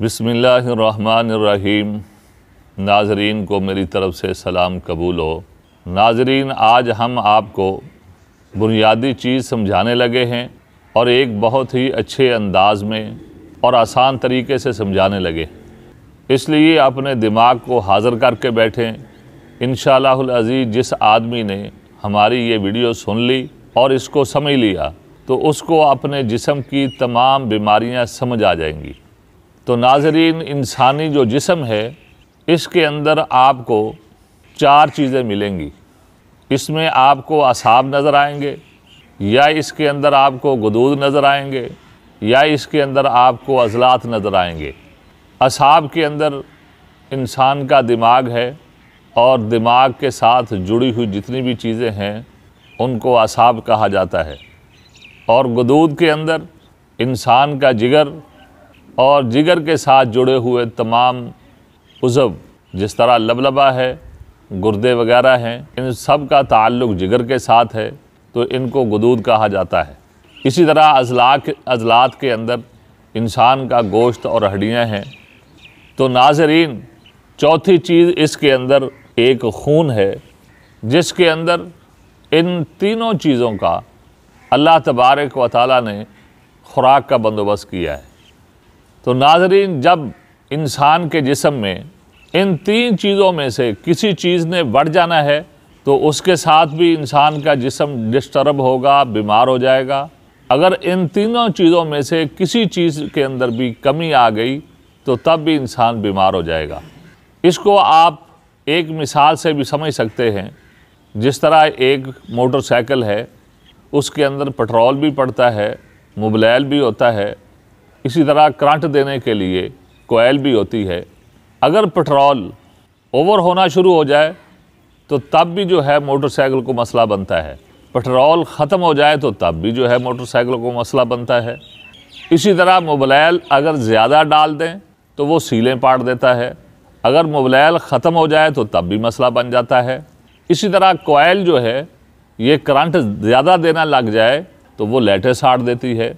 बिस्मिल्लाहिर्रहमानिर्रहीम। नाज़रीन को मेरी तरफ़ से सलाम कबूल हो। नाज़रीन, आज हम आपको बुनियादी चीज़ समझाने लगे हैं और एक बहुत ही अच्छे अंदाज़ में और आसान तरीके से समझाने लगे, इसलिए अपने दिमाग को हाज़िर करके बैठें। इंशाअल्लाहुल अज़ीज़ जिस आदमी ने हमारी ये वीडियो सुन ली और इसको समझ लिया तो उसको अपने जिस्म की तमाम बीमारियां समझ आ जाएंगी। तो नाज़रीन, इंसानी जो जिस्म है इसके अंदर आपको 4 चीज़ें मिलेंगी। इसमें आपको असाब नज़र आएंगे, या इसके अंदर आपको गुदूद नज़र आएंगे, या इसके अंदर आपको अज़लात नज़र आएंगे। असाब के अंदर इंसान का दिमाग है और दिमाग के साथ जुड़ी हुई जितनी भी चीज़ें हैं उनको असाब कहा जाता है। और गुदूद के अंदर इंसान का जिगर और जिगर के साथ जुड़े हुए तमाम उज़व, जिस तरह लबलबा है, गुर्दे वगैरह हैं, इन सब का ताल्लुक़ जिगर के साथ है, तो इनको गुदूद कहा जाता है। इसी तरह अज़लात के अंदर इंसान का गोश्त और हड्डियाँ हैं। तो नाज़रीन, चौथी चीज़ इसके अंदर एक खून है, जिसके अंदर इन तीनों चीज़ों का अल्लाह तबारक व तआला ने खुराक का बंदोबस्त किया है। तो नाज़रीन, जब इंसान के जिस्म में इन 3 चीज़ों में से किसी चीज़ ने बढ़ जाना है तो उसके साथ भी इंसान का जिस्म डिस्टर्ब होगा, बीमार हो जाएगा। अगर इन तीनों चीज़ों में से किसी चीज़ के अंदर भी कमी आ गई तो तब भी इंसान बीमार हो जाएगा। इसको आप एक मिसाल से भी समझ सकते हैं। जिस तरह एक मोटरसाइकिल है, उसके अंदर पेट्रोल भी पड़ता है, मोबिल भी होता है, इसी तरह करंट देने के लिए कोयल भी होती है। अगर पेट्रोल ओवर होना शुरू हो जाए तो तब भी जो है मोटरसाइकिल को मसला बनता है। पेट्रोल ख़त्म हो जाए तो तब भी जो है मोटरसाइकिल को मसला बनता है। इसी तरह मोबिल अगर ज़्यादा डाल दें तो वो सीलें पाट देता है। अगर मोबिल ख़त्म हो जाए तो तब भी मसला बन जाता है। इसी तरह कोयल जो है, ये करंट ज़्यादा देना लग जाए तो वो लाइटें साड़ देती है।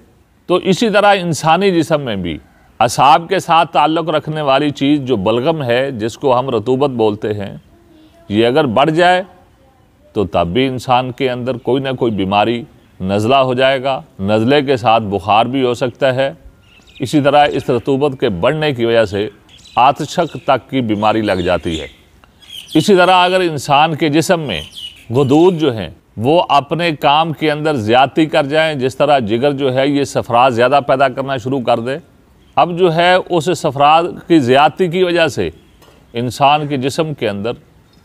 तो इसी तरह इंसानी जिस्म में भी असाब के साथ ताल्लुक़ रखने वाली चीज़ जो बलगम है, जिसको हम रतूबत बोलते हैं, ये अगर बढ़ जाए तो तब भी इंसान के अंदर कोई ना कोई बीमारी, नज़ला हो जाएगा। नज़ले के साथ बुखार भी हो सकता है। इसी तरह इस रतूबत के बढ़ने की वजह से आतशक तक की बीमारी लग जाती है। इसी तरह अगर इंसान के जिस्म में गुदूद जो हैं वो अपने काम के अंदर ज़्यादती कर जाएं, जिस तरह जिगर जो है ये सफ़रात ज़्यादा पैदा करना शुरू कर दे, अब जो है उस सफ़रात की ज़्यादती की वजह से इंसान के जिस्म के अंदर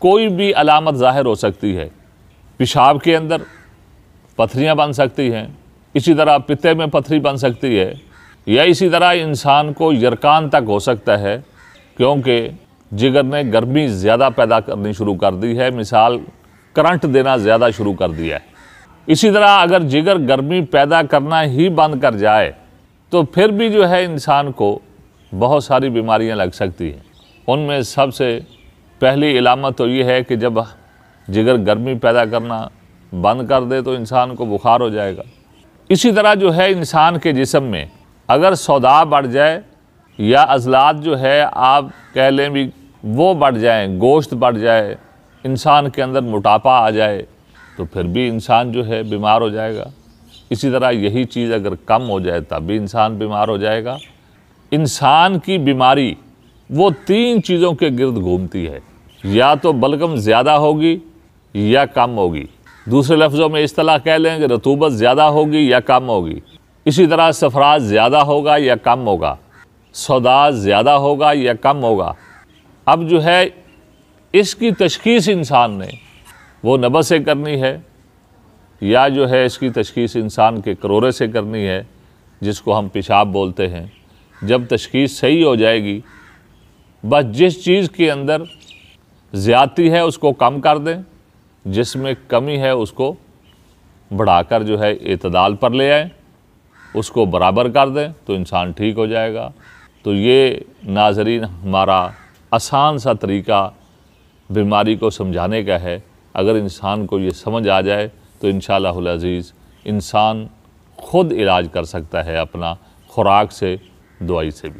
कोई भी अलामत ज़ाहिर हो सकती है। पेशाब के अंदर पथरियाँ बन सकती हैं, इसी तरह पित्ते में पथरी बन सकती है, या इसी तरह इंसान को यरकान तक हो सकता है, क्योंकि जिगर ने गर्मी ज़्यादा पैदा करनी शुरू कर दी है। मिसाल, करंट देना ज़्यादा शुरू कर दिया है। इसी तरह अगर जिगर गर्मी पैदा करना ही बंद कर जाए तो फिर भी जो है इंसान को बहुत सारी बीमारियां लग सकती हैं। उनमें सबसे पहली इलामत तो ये है कि जब जिगर गर्मी पैदा करना बंद कर दे तो इंसान को बुखार हो जाएगा। इसी तरह जो है इंसान के जिस्म में अगर सौदा बढ़ जाए या अज़लात जो है आप कह लें भी वो बढ़ जाएँ, गोश्त बढ़ जाए, इंसान के अंदर मोटापा आ जाए तो फिर भी इंसान जो है बीमार हो जाएगा। इसी तरह यही चीज़ अगर कम हो जाए तब भी इंसान बीमार हो जाएगा। इंसान की बीमारी वो 3 चीज़ों के गिर्द घूमती है, या तो बलगम ज़्यादा होगी या कम होगी। दूसरे लफ्ज़ों में इस तरह कह लें कि रतूबत ज़्यादा होगी या कम होगी। इसी तरह सफ़रात ज़्यादा होगा या कम होगा, सौदा ज़्यादा होगा या कम होगा। अब जो है इसकी तशख़ीस इंसान ने वो नब्ज़ से करनी है, या जो है इसकी तशख़ीस इंसान के करोरे से करनी है, जिसको हम पेशाब बोलते हैं। जब तशख़ीस सही हो जाएगी, बस जिस चीज़ के अंदर ज़्यादती है उसको कम कर दें, जिसमें कमी है उसको बढ़ाकर जो है एतदाल पर ले आएँ, उसको बराबर कर दें तो इंसान ठीक हो जाएगा। तो ये नाज़रीन हमारा आसान सा तरीका बीमारी को समझाने का है। अगर इंसान को ये समझ आ जाए तो इंशाअल्लाहुल अज़ीज़ इंसान ख़ुद इलाज कर सकता है अपना, खुराक से, दवाई से भी।